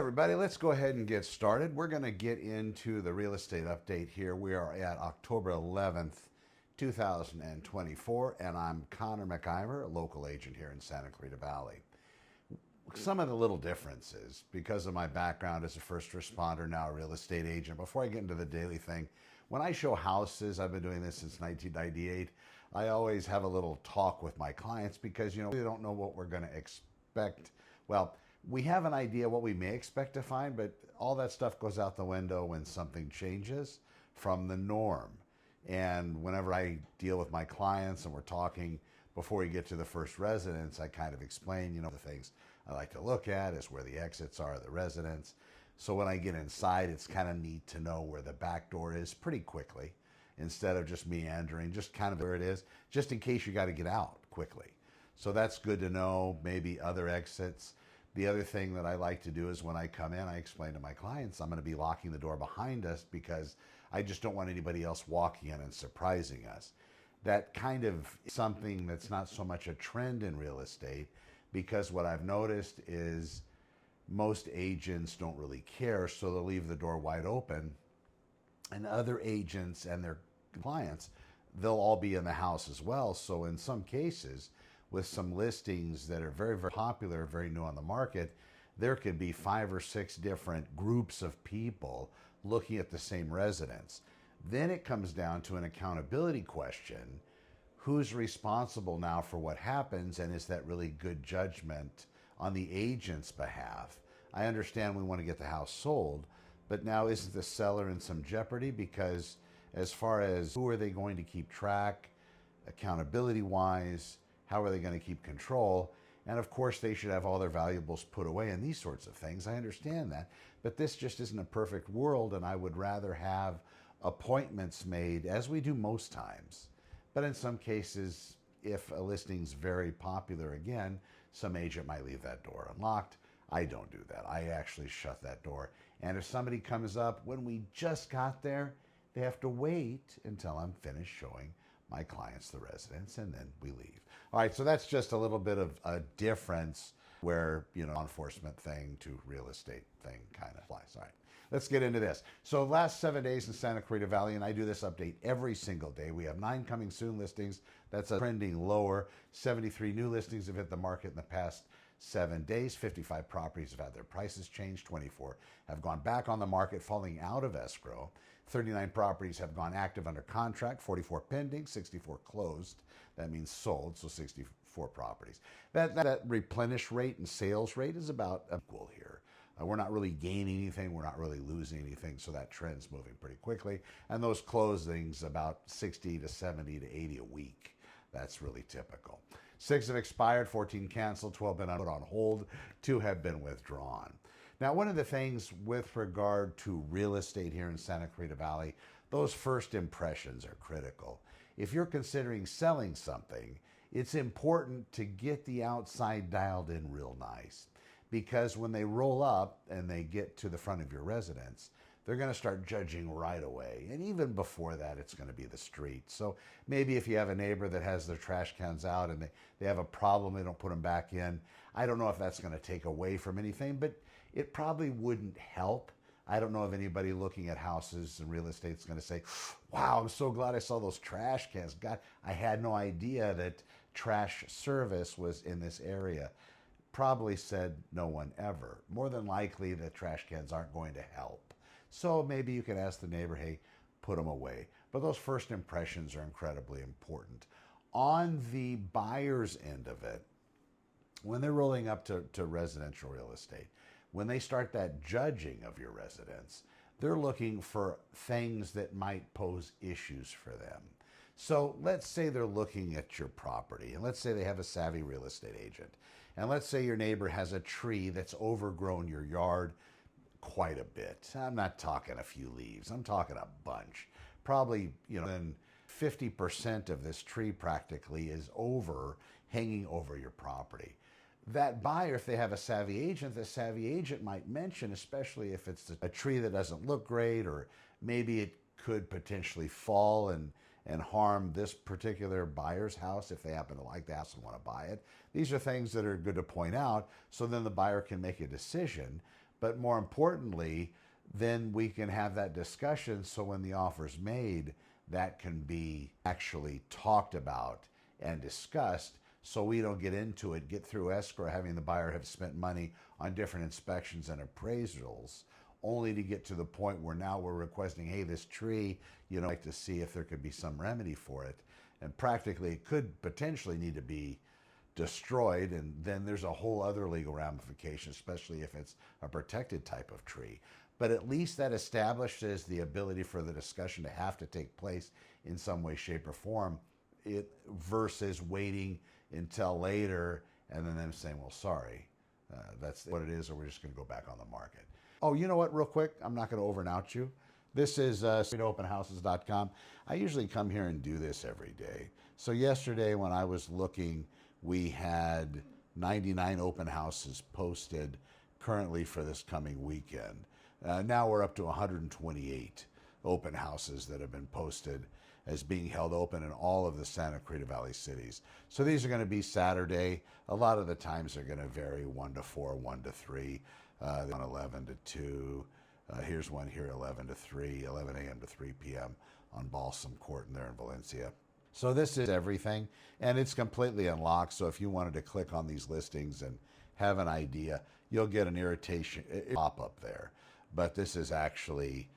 Everybody, let's go ahead and get started. We're going to get into the real estate update here. We are at October 11th, 2024, and I'm Connor McIver, a local agent here in Santa Clarita Valley. Some of the little differences, because of my background as a first responder, now a real estate agent, before I get into the daily thing, when I show houses, I've been doing this since 1998, I always have a little talk with my clients because, we don't know what we're going to expect. Well, we have an idea what we may expect to find, but all that stuff goes out the window when something changes from the norm. And whenever I deal with my clients and we're talking before we get to the first residence, I kind of explain, the things I like to look at is where the exits are, the residence. So when I get inside, it's kind of neat to know where the back door is pretty quickly, instead of just meandering, just kind of where it is, just in case you got to get out quickly. So that's good to know, maybe other exits. The other thing that I like to do is when I come in, I explain to my clients, I'm going to be locking the door behind us because I just don't want anybody else walking in and surprising us. That kind of something that's not so much a trend in real estate, because what I've noticed is most agents don't really care, so they'll leave the door wide open, and other agents and their clients, they'll all be in the house as well. So in some cases, with some listings that are very, very popular, very new on the market, there could be 5 or 6 different groups of people looking at the same residence. Then it comes down to an accountability question. Who's responsible now for what happens, and is that really good judgment on the agent's behalf? I understand we want to get the house sold, but now isn't the seller in some jeopardy? Because as far as who are they going to keep track, accountability-wise, how are they going to keep control? And of course, they should have all their valuables put away and these sorts of things. I understand that. But this just isn't a perfect world, and I would rather have appointments made, as we do most times. But in some cases, if a listing's very popular, again, some agent might leave that door unlocked. I don't do that. I actually shut that door. And if somebody comes up when we just got there, they have to wait until I'm finished showing my clients the residence, and then we leave. All right, so that's just a little bit of a difference where, law enforcement thing to real estate thing kind of applies. All right, let's get into this. So last 7 days in Santa Clarita Valley, and I do this update every single day. We have 9 coming soon listings. That's trending lower. 73 new listings have hit the market in the past 7 days. 55 properties have had their prices changed. 24 have gone back on the market, falling out of escrow. 39 properties have gone active under contract. 44 pending. 64 closed. That means sold. So 64 properties. That replenish rate and sales rate is about equal here. We're not really gaining anything. We're not really losing anything. So that trend's moving pretty quickly. And those closings about 60 to 70 to 80 a week. That's really typical. 6 have expired, 14 canceled, 12 been put on hold, 2 have been withdrawn. Now, one of the things with regard to real estate here in Santa Clarita Valley, those first impressions are critical. If you're considering selling something, it's important to get the outside dialed in real nice, because when they roll up and they get to the front of your residence, they're going to start judging right away. And even before that, it's going to be the street. So maybe if you have a neighbor that has their trash cans out and they have a problem, they don't put them back in. I don't know if that's going to take away from anything, but it probably wouldn't help. I don't know if anybody looking at houses and real estate is going to say, wow, I'm so glad I saw those trash cans. God, I had no idea that trash service was in this area. Probably said no one ever. More than likely, the trash cans aren't going to help. So maybe you can ask the neighbor, hey, put them away. But those first impressions are incredibly important. On the buyer's end of it, when they're rolling up to residential real estate, when they start that judging of your residence, they're looking for things that might pose issues for them. So let's say they're looking at your property, and let's say they have a savvy real estate agent. And let's say your neighbor has a tree that's overgrown your yard quite a bit. I'm not talking a few leaves. I'm talking a bunch. Probably, then 50% of this tree practically is hanging over your property. That buyer, if they have a savvy agent, the savvy agent might mention, especially if it's a tree that doesn't look great, or maybe it could potentially fall and harm this particular buyer's house if they happen to like the house and want to buy it. These are things that are good to point out, so then the buyer can make a decision. But more importantly, then we can have that discussion so when the offer's made, that can be actually talked about and discussed so we don't get into it, get through escrow, having the buyer have spent money on different inspections and appraisals, only to get to the point where now we're requesting, hey, this tree, I'd like to see if there could be some remedy for it. And practically it could potentially need to be destroyed, and then there's a whole other legal ramification, especially if it's a protected type of tree. But at least that establishes the ability for the discussion to have to take place in some way, shape, or form, versus waiting until later and then them saying, well, sorry, that's what it is, or we're just going to go back on the market. Oh, you know what, real quick, I'm not going to over-and-out you. This is openhouses.com. I usually come here and do this every day. So yesterday when I was looking, we had 99 open houses posted currently for this coming weekend. Now we're up to 128 open houses that have been posted as being held open in all of the Santa Clarita Valley cities. So these are going to be Saturday. A lot of the times are going to vary 1 to 4, 1 to 3, 11 to 2. Here's one here, 11 to 3, 11 a.m. to 3 p.m. on Balsam Court in there in Valencia. So this is everything, and it's completely unlocked. So if you wanted to click on these listings and have an idea, you'll get an irritation pop up there. But this is actually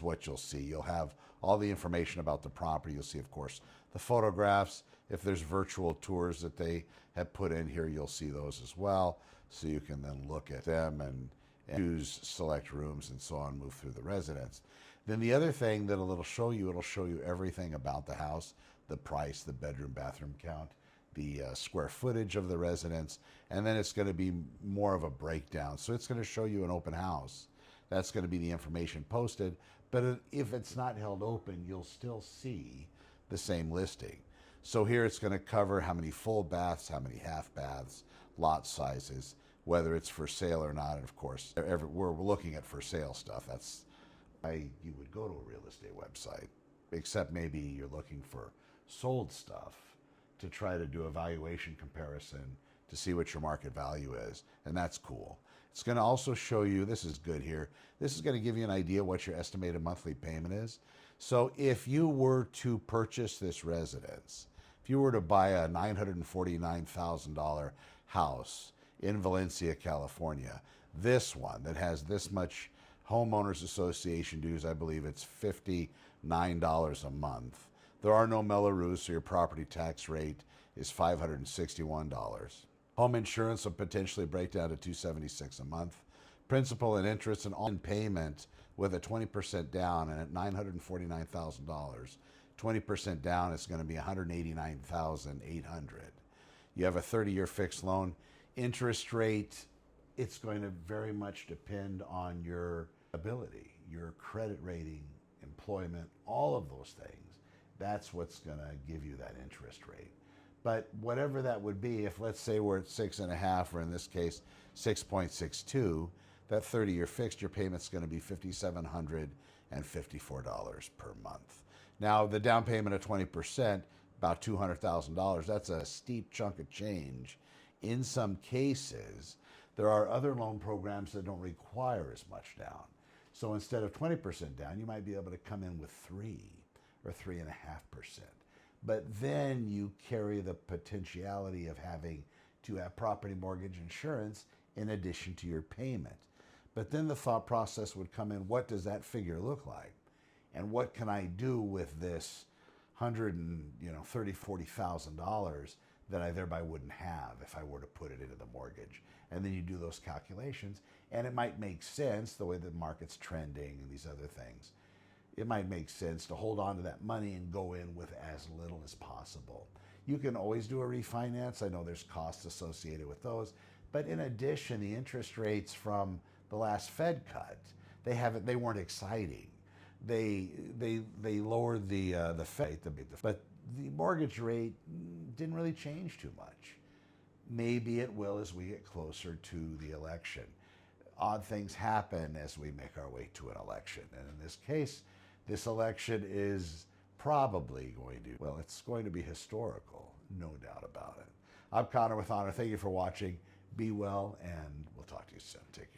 what you'll see. You'll have all the information about the property. You'll see, of course, the photographs. If there's virtual tours that they have put in here, you'll see those as well. So you can then look at them and choose select rooms and so on, move through the residence. Then the other thing that it'll show you everything about the house, the price, the bedroom, bathroom count, the square footage of the residence, and then it's going to be more of a breakdown. So it's going to show you an open house. That's going to be the information posted. But if it's not held open, you'll still see the same listing. So here it's going to cover how many full baths, how many half baths, lot sizes, whether it's for sale or not. And of course, we're looking at for sale stuff. That's why you would go to a real estate website, except maybe you're looking for sold stuff to try to do a valuation comparison to see what your market value is. And that's cool. It's going to also show you, this is good here, this is going to give you an idea what your estimated monthly payment is. So if you were to purchase this residence, if you were to buy a $949,000 house in Valencia, California, this one that has this much homeowners association dues, I believe it's $59 a month. There are no Mello-Roos, so your property tax rate is $561. Home insurance will potentially break down to $276 a month. Principal and interest and all in payment with a 20% down, and at $949,000, 20% down is going to be $189,800. You have a 30-year fixed loan. Interest rate, it's going to very much depend on your ability, your credit rating, employment, all of those things. That's what's going to give you that interest rate. But whatever that would be, if let's say we're at 6.5, or in this case 6.62, that 30-year fixed, your payment's going to be $5,754 per month. Now the down payment of 20%, about $200,000. That's a steep chunk of change. In some cases, there are other loan programs that don't require as much down. So instead of 20% down, you might be able to come in with 3 or 3.5%. But then you carry the potentiality of having to have property mortgage insurance in addition to your payment. But then the thought process would come in, what does that figure look like? And what can I do with this $130,000-$40,000 that I thereby wouldn't have if I were to put it into the mortgage? And then you do those calculations, and it might make sense, the way the market's trending and these other things, it might make sense to hold on to that money and go in with as little as possible. You can always do a refinance. I know there's costs associated with those, but in addition, the interest rates from the last Fed cut, they weren't exciting. They lowered the Fed, but the mortgage rate didn't really change too much. Maybe it will as we get closer to the election. Odd things happen as we make our way to an election, and in this case, this election is probably it's going to be historical, no doubt about it. I'm Connor with Honor. Thank you for watching. Be well, and we'll talk to you soon. Take care.